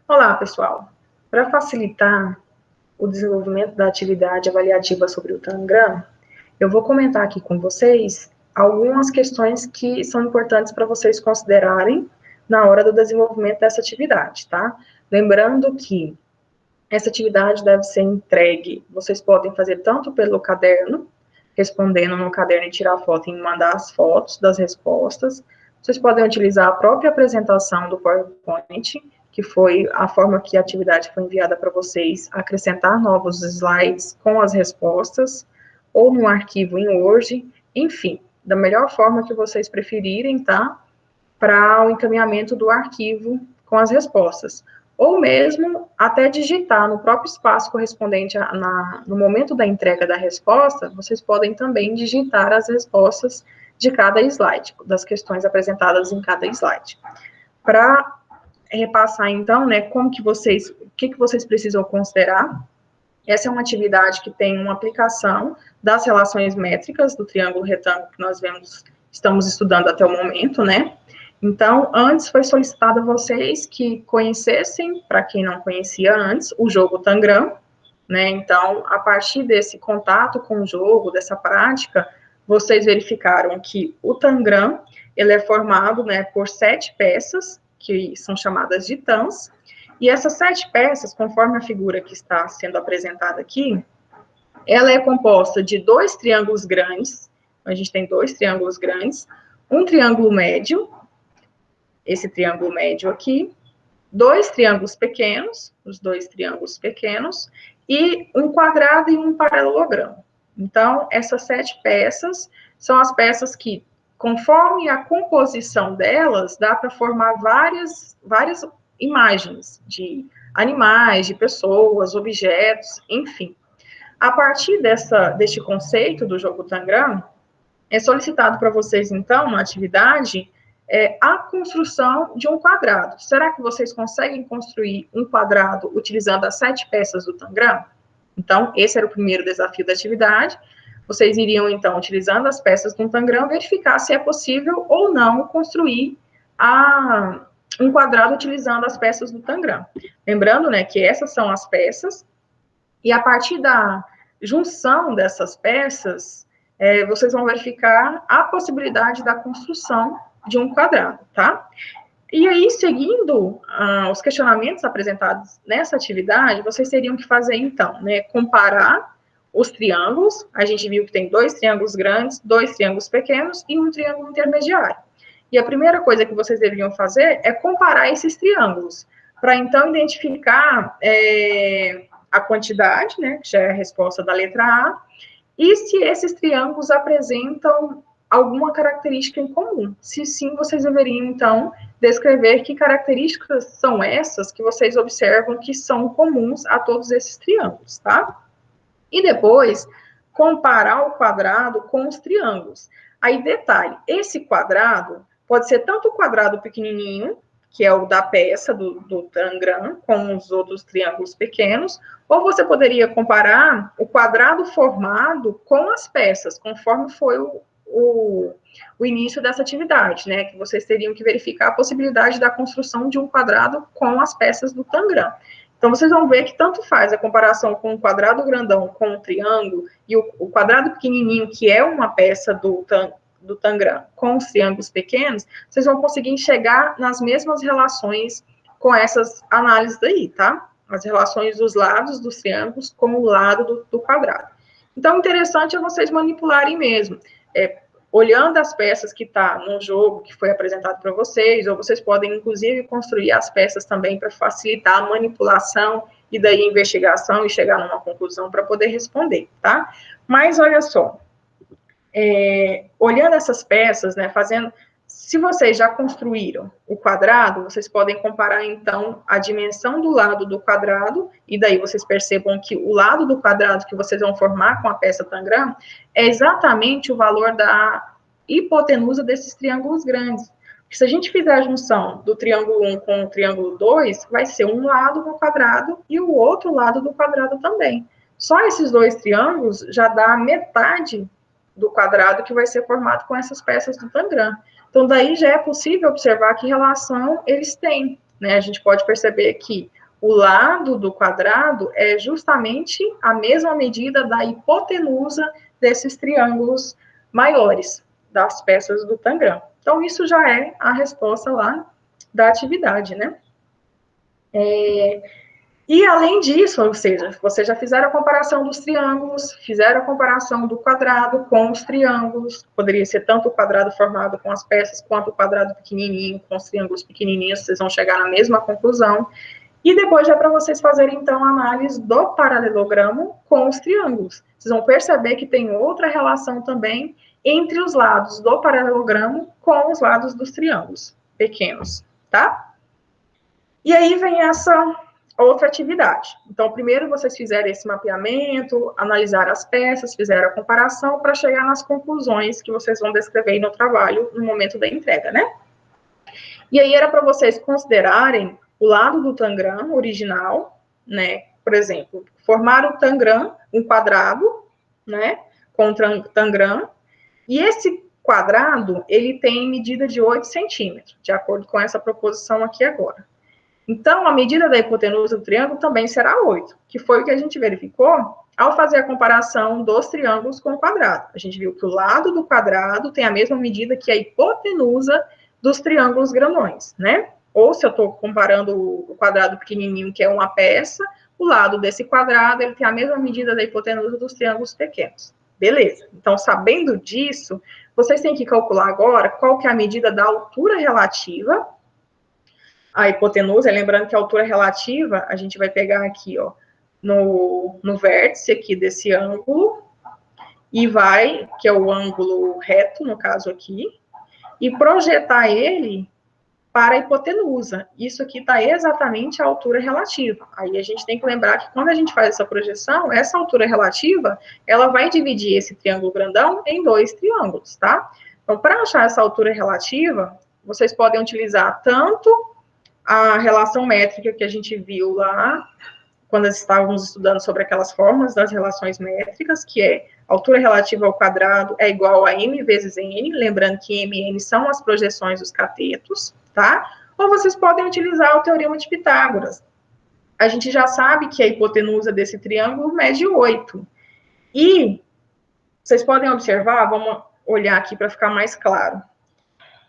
Olá, pessoal. Para facilitar o desenvolvimento da atividade avaliativa sobre o Tangram, eu vou comentar aqui com vocês algumas questões que são importantes para vocês considerarem na hora do desenvolvimento dessa atividade, tá? Lembrando que essa atividade deve ser entregue, vocês podem fazer tanto pelo caderno, respondendo no caderno e tirar foto e mandar as fotos das respostas. Vocês podem utilizar a própria apresentação do PowerPoint, que foi a forma que a atividade foi enviada para vocês, acrescentar novos slides com as respostas, ou num arquivo em Word, enfim, da melhor forma que vocês preferirem, tá? Para o encaminhamento do arquivo com as respostas. Ou mesmo até digitar no próprio espaço correspondente no momento da entrega da resposta, vocês podem também digitar as respostas de cada slide, das questões apresentadas em cada slide. Para repassar, então, né, o que vocês precisam considerar. Essa é uma atividade que tem uma aplicação das relações métricas do triângulo retângulo que nós estamos estudando até o momento, né? Então, antes foi solicitado a vocês que conhecessem, para quem não conhecia antes, o jogo Tangram, né? Então, a partir desse contato com o jogo, dessa prática, vocês verificaram que o Tangram, ele é formado, né, por 7 peças, que são chamadas de tans, e essas 7 peças, conforme a figura que está sendo apresentada aqui, ela é composta de 2 triângulos grandes, a gente tem 2 triângulos grandes, um triângulo médio, esse triângulo médio aqui, 2 triângulos pequenos, os 2 triângulos pequenos, e um quadrado e um paralelogramo. Então, essas 7 peças são as peças que, conforme a composição delas, dá para formar várias imagens de animais, de pessoas, objetos, enfim. A partir deste conceito do jogo Tangram, é solicitado para vocês, então, na atividade, a construção de um quadrado. Será que vocês conseguem construir um quadrado utilizando as 7 peças do Tangram? Então, esse era o primeiro desafio da atividade. Vocês iriam, então, utilizando as peças do Tangram, verificar se é possível ou não construir um quadrado utilizando as peças do Tangram. Lembrando, né, que essas são as peças, e a partir da junção dessas peças, vocês vão verificar a possibilidade da construção de um quadrado, tá? E aí, seguindo os questionamentos apresentados nessa atividade, vocês teriam que fazer, então, né, comparar os triângulos. A gente viu que tem 2 triângulos grandes, 2 triângulos pequenos e um triângulo intermediário. E a primeira coisa que vocês deveriam fazer é comparar esses triângulos, para então identificar a quantidade, né, que já é a resposta da letra A, e se esses triângulos apresentam alguma característica em comum. Se sim, vocês deveriam, então, descrever que características são essas que vocês observam que são comuns a todos esses triângulos, tá? E depois, comparar o quadrado com os triângulos. Aí, detalhe, esse quadrado pode ser tanto o quadrado pequenininho, que é o da peça do Tangram, com os outros triângulos pequenos, ou você poderia comparar o quadrado formado com as peças, conforme foi o início dessa atividade, né? Que vocês teriam que verificar a possibilidade da construção de um quadrado com as peças do Tangram. Então, vocês vão ver que tanto faz a comparação com o quadrado grandão com o triângulo, e o quadrado pequenininho, que é uma peça do Tangram, com os triângulos pequenos, vocês vão conseguir chegar nas mesmas relações com essas análises daí, tá? As relações dos lados dos triângulos com o lado do quadrado. Então, o interessante é vocês manipularem mesmo. Olhando as peças que está no jogo, que foi apresentado para vocês, ou vocês podem, inclusive, construir as peças também para facilitar a manipulação e daí a investigação e chegar numa conclusão para poder responder, tá? Mas, olha só, olhando essas peças, né, se vocês já construíram o quadrado, vocês podem comparar, então, a dimensão do lado do quadrado, e daí vocês percebam que o lado do quadrado que vocês vão formar com a peça Tangram é exatamente o valor da hipotenusa desses triângulos grandes. Porque se a gente fizer a junção do triângulo 1 com o triângulo 2, vai ser um lado do quadrado e o outro lado do quadrado também. Só esses 2 triângulos já dá metade do quadrado que vai ser formado com essas peças do Tangram. Então, daí já é possível observar que relação eles têm, né, a gente pode perceber que o lado do quadrado é justamente a mesma medida da hipotenusa desses triângulos maiores, das peças do tangram. Então, isso já é a resposta lá da atividade, né? E, além disso, ou seja, vocês já fizeram a comparação dos triângulos, fizeram a comparação do quadrado com os triângulos, poderia ser tanto o quadrado formado com as peças, quanto o quadrado pequenininho com os triângulos pequenininhos, vocês vão chegar na mesma conclusão. E depois já para vocês fazerem, então, a análise do paralelogramo com os triângulos. Vocês vão perceber que tem outra relação também entre os lados do paralelogramo com os lados dos triângulos pequenos, tá? E aí vem essa outra atividade. Então, primeiro vocês fizeram esse mapeamento, analisaram as peças, fizeram a comparação para chegar nas conclusões que vocês vão descrever no trabalho no momento da entrega, né? E aí era para vocês considerarem o lado do tangram original, né? Por exemplo, formar o tangram, um quadrado, né? Com o tangram. E esse quadrado, ele tem medida de 8 centímetros, de acordo com essa proposição aqui agora. Então, a medida da hipotenusa do triângulo também será 8, que foi o que a gente verificou ao fazer a comparação dos triângulos com o quadrado. A gente viu que o lado do quadrado tem a mesma medida que a hipotenusa dos triângulos grandões, né? Ou se eu estou comparando o quadrado pequenininho, que é uma peça, o lado desse quadrado, ele tem a mesma medida da hipotenusa dos triângulos pequenos. Beleza. Então, sabendo disso, vocês têm que calcular agora qual que é a medida da altura relativa. A hipotenusa, lembrando que a altura relativa, a gente vai pegar aqui, ó, no vértice aqui desse ângulo, e vai, que é o ângulo reto, no caso aqui, e projetar ele para a hipotenusa. Isso aqui está exatamente a altura relativa. Aí a gente tem que lembrar que quando a gente faz essa projeção, essa altura relativa, ela vai dividir esse triângulo grandão em 2 triângulos, tá? Então, para achar essa altura relativa, vocês podem utilizar tanto a relação métrica que a gente viu lá, quando estávamos estudando sobre aquelas formas das relações métricas, que é altura relativa ao quadrado é igual a m vezes n, lembrando que m e n são as projeções dos catetos, tá? Ou vocês podem utilizar o teorema de Pitágoras. A gente já sabe que a hipotenusa desse triângulo mede 8. E vocês podem observar, vamos olhar aqui para ficar mais claro.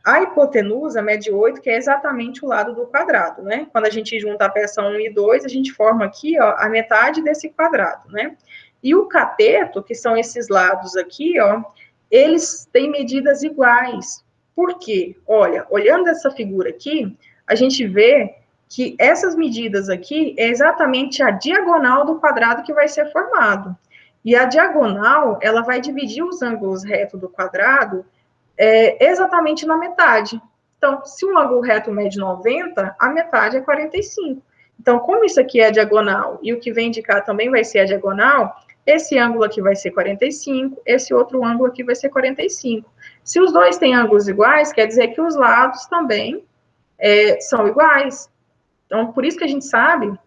A hipotenusa mede 8, que é exatamente o lado do quadrado, né? Quando a gente junta a peça 1 e 2, a gente forma aqui, ó, a metade desse quadrado, né? E o cateto, que são esses lados aqui, ó, eles têm medidas iguais. Por quê? Olha, olhando essa figura aqui, a gente vê que essas medidas aqui é exatamente a diagonal do quadrado que vai ser formado. E a diagonal, ela vai dividir os ângulos retos do quadrado exatamente na metade. Então, se um ângulo reto mede 90, a metade é 45. Então, como isso aqui é a diagonal e o que vem de cá também vai ser a diagonal, esse ângulo aqui vai ser 45, esse outro ângulo aqui vai ser 45. Se os dois têm ângulos iguais, quer dizer que os lados também são iguais. Então, por isso que a gente sabe,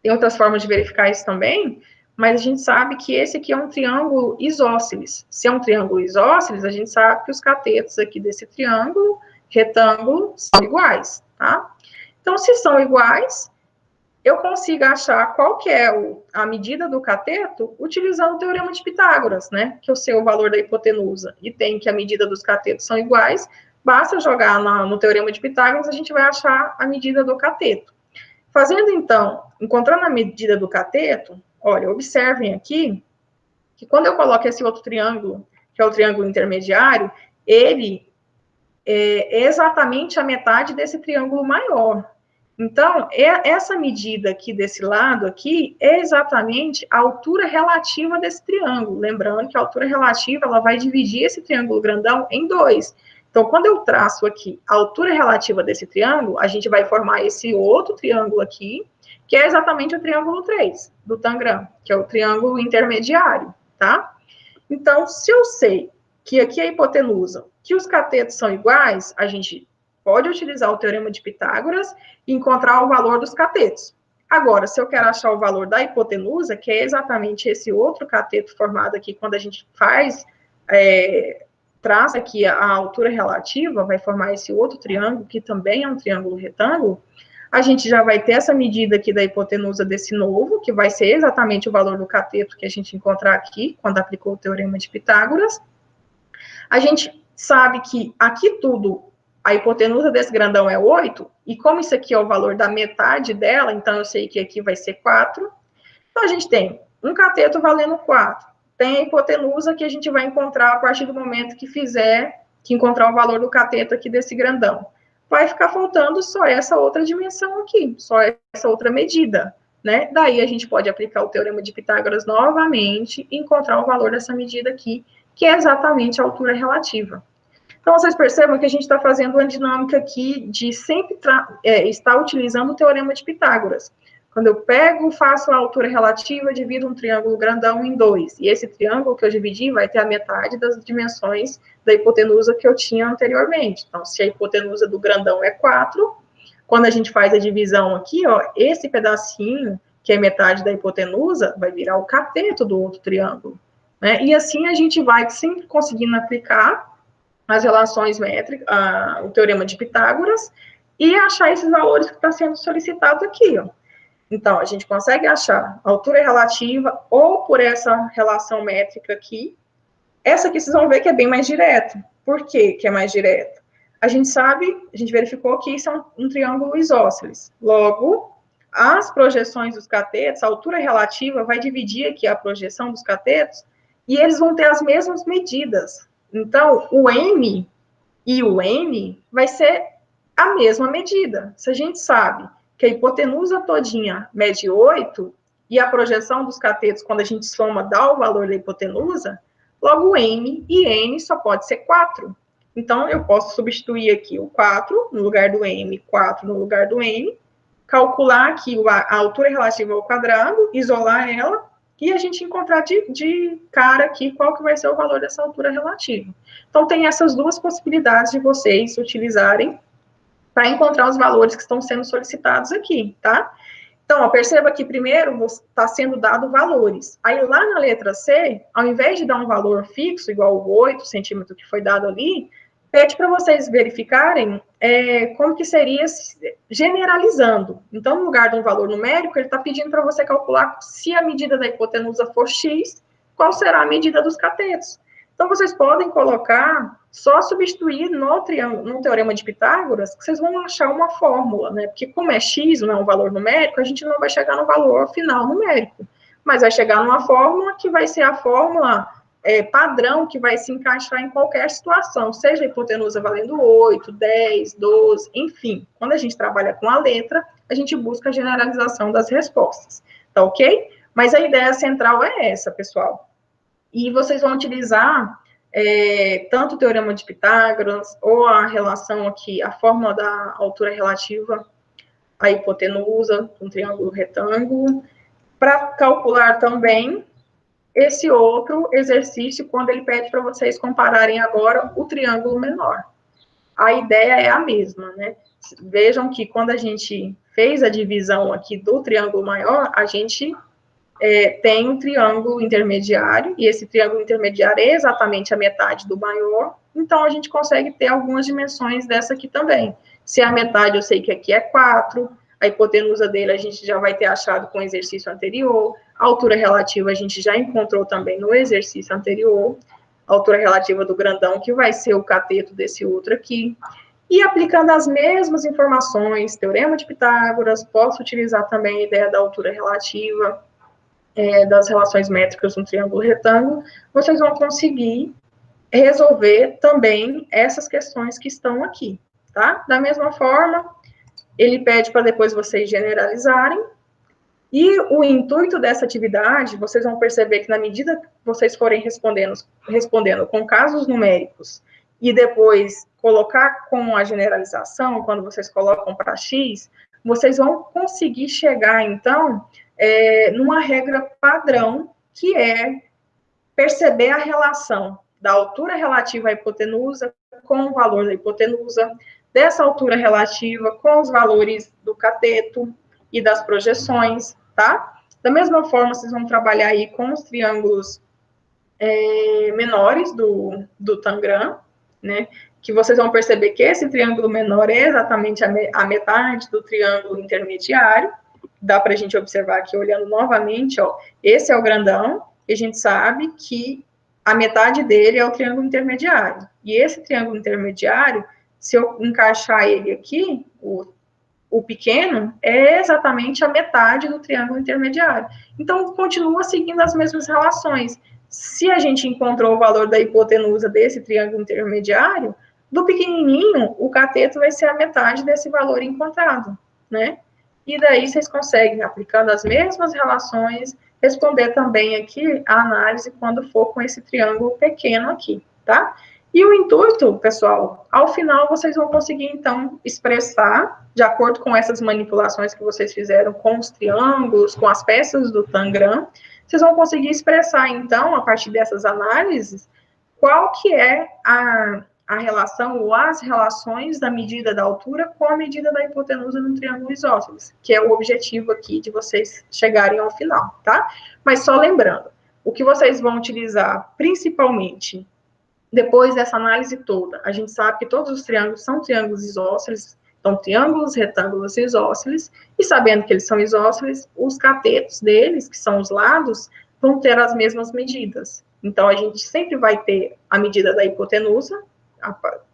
tem outras formas de verificar isso também, mas a gente sabe que esse aqui é um triângulo isósceles. Se é um triângulo isósceles, a gente sabe que os catetos aqui desse triângulo, retângulo, são iguais, tá? Então, se são iguais, eu consigo achar qual que é a medida do cateto utilizando o teorema de Pitágoras, né? Que eu sei o valor da hipotenusa e tem que a medida dos catetos são iguais, basta jogar no teorema de Pitágoras, a gente vai achar a medida do cateto. Fazendo, então, encontrando a medida do cateto, olha, observem aqui que quando eu coloco esse outro triângulo, que é o triângulo intermediário, ele é exatamente a metade desse triângulo maior. Então, essa medida aqui desse lado aqui é exatamente a altura relativa desse triângulo. Lembrando que a altura relativa, ela vai dividir esse triângulo grandão em 2. Então, quando eu traço aqui a altura relativa desse triângulo, a gente vai formar esse outro triângulo aqui, que é exatamente o triângulo 3 do tangram, que é o triângulo intermediário, tá? Então, se eu sei que aqui é a hipotenusa, que os catetos são iguais, a gente pode utilizar o teorema de Pitágoras e encontrar o valor dos catetos. Agora, se eu quero achar o valor da hipotenusa, que é exatamente esse outro cateto formado aqui, quando a gente traça aqui a altura relativa, vai formar esse outro triângulo, que também é um triângulo retângulo, A gente já vai ter essa medida aqui da hipotenusa desse novo, que vai ser exatamente o valor do cateto que a gente encontrar aqui, quando aplicou o teorema de Pitágoras. A gente sabe que aqui tudo, a hipotenusa desse grandão é 8, e como isso aqui é o valor da metade dela, então eu sei que aqui vai ser 4. Então, a gente tem um cateto valendo 4. Tem a hipotenusa que a gente vai encontrar a partir do momento que encontrar o valor do cateto aqui desse grandão. Vai ficar faltando só essa outra dimensão aqui, só essa outra medida, né? Daí a gente pode aplicar o teorema de Pitágoras novamente e encontrar o valor dessa medida aqui, que é exatamente a altura relativa. Então, vocês percebam que a gente está fazendo uma dinâmica aqui de sempre estar utilizando o teorema de Pitágoras. Quando eu pego, faço a altura relativa, divido um triângulo grandão em 2. E esse triângulo que eu dividi vai ter a metade das dimensões da hipotenusa que eu tinha anteriormente. Então, se a hipotenusa do grandão é 4, quando a gente faz a divisão aqui, ó, esse pedacinho, que é metade da hipotenusa, vai virar o cateto do outro triângulo, né? E assim a gente vai sempre conseguindo aplicar as relações métricas, o teorema de Pitágoras, e achar esses valores que está sendo solicitado aqui, ó. Então, a gente consegue achar a altura relativa ou por essa relação métrica aqui. Essa aqui vocês vão ver que é bem mais direto. Por quê que é mais direto? A gente sabe, a gente verificou que isso é um triângulo isósceles. Logo, as projeções dos catetos, a altura relativa vai dividir aqui a projeção dos catetos e eles vão ter as mesmas medidas. Então, o M e o N vai ser a mesma medida. Se a gente sabe que a hipotenusa todinha mede 8, e a projeção dos catetos, quando a gente soma, dá o valor da hipotenusa, logo M e N só pode ser 4. Então, eu posso substituir aqui o 4 no lugar do M, 4 no lugar do N, calcular aqui a altura relativa ao quadrado, isolar ela, e a gente encontrar de cara aqui qual que vai ser o valor dessa altura relativa. Então, tem essas duas possibilidades de vocês utilizarem para encontrar os valores que estão sendo solicitados aqui, tá? Então, ó, perceba que primeiro está sendo dado valores. Aí, lá na letra C, ao invés de dar um valor fixo, igual o 8 centímetros que foi dado ali, pede para vocês verificarem como que seria generalizando. Então, no lugar de um valor numérico, ele está pedindo para você calcular se a medida da hipotenusa for x, qual será a medida dos catetos. Então, vocês podem colocar, só substituir no teorema de Pitágoras, que vocês vão achar uma fórmula, né? Porque como é x, não é um valor numérico, a gente não vai chegar no valor final numérico, mas vai chegar numa fórmula que vai ser a fórmula padrão que vai se encaixar em qualquer situação, seja a hipotenusa valendo 8, 10, 12, enfim. Quando a gente trabalha com a letra, a gente busca a generalização das respostas, tá ok? Mas a ideia central é essa, pessoal. E vocês vão utilizar tanto o teorema de Pitágoras, ou a relação aqui, a fórmula da altura relativa à hipotenusa, um triângulo retângulo, para calcular também esse outro exercício, quando ele pede para vocês compararem agora o triângulo menor. A ideia é a mesma, né? Vejam que quando a gente fez a divisão aqui do triângulo maior, a gente tem um triângulo intermediário, e esse triângulo intermediário é exatamente a metade do maior, então a gente consegue ter algumas dimensões dessa aqui também. Se é a metade, eu sei que aqui é 4, a hipotenusa dele a gente já vai ter achado com o exercício anterior, a altura relativa a gente já encontrou também no exercício anterior, a altura relativa do grandão, que vai ser o cateto desse outro aqui. E aplicando as mesmas informações, teorema de Pitágoras, posso utilizar também a ideia da altura relativa, das relações métricas no triângulo retângulo, vocês vão conseguir resolver também essas questões que estão aqui, tá? Da mesma forma, ele pede para depois vocês generalizarem, e o intuito dessa atividade, vocês vão perceber que na medida que vocês forem respondendo com casos numéricos, e depois colocar com a generalização, quando vocês colocam para X, vocês vão conseguir chegar, então, numa regra padrão, que é perceber a relação da altura relativa à hipotenusa com o valor da hipotenusa, dessa altura relativa com os valores do cateto e das projeções, tá? Da mesma forma, vocês vão trabalhar aí com os triângulos menores do Tangram, né? que vocês vão perceber que esse triângulo menor é exatamente a metade do triângulo intermediário. Dá para a gente observar aqui, olhando novamente, ó, esse é o grandão, e a gente sabe que a metade dele é o triângulo intermediário. E esse triângulo intermediário, se eu encaixar ele aqui, o pequeno, é exatamente a metade do triângulo intermediário. Então, continua seguindo as mesmas relações. Se a gente encontrou o valor da hipotenusa desse triângulo intermediário, do pequenininho, o cateto vai ser a metade desse valor encontrado, né? E daí vocês conseguem, aplicando as mesmas relações, responder também aqui a análise quando for com esse triângulo pequeno aqui, tá? E o intuito, pessoal, ao final vocês vão conseguir, então, expressar, de acordo com essas manipulações que vocês fizeram com os triângulos, com as peças do Tangram, vocês vão conseguir expressar, então, a partir dessas análises, qual que é a relação ou as relações da medida da altura com a medida da hipotenusa no triângulo isósceles, que é o objetivo aqui de vocês chegarem ao final, tá? Mas só lembrando, o que vocês vão utilizar principalmente depois dessa análise toda, a gente sabe que todos os triângulos são triângulos isósceles, então triângulos, retângulos e isósceles, e sabendo que eles são isósceles, os catetos deles, que são os lados, vão ter as mesmas medidas. Então, a gente sempre vai ter a medida da hipotenusa,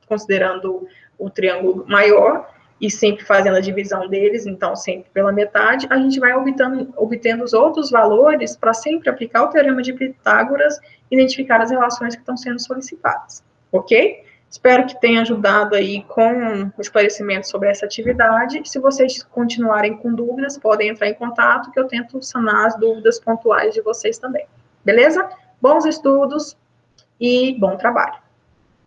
considerando o triângulo maior, e sempre fazendo a divisão deles, então sempre pela metade, a gente vai obtendo os outros valores para sempre aplicar o teorema de Pitágoras e identificar as relações que estão sendo solicitadas, ok? Espero que tenha ajudado aí com o esclarecimento sobre essa atividade. Se vocês continuarem com dúvidas, podem entrar em contato, que eu tento sanar as dúvidas pontuais de vocês também. Beleza? Bons estudos e bom trabalho.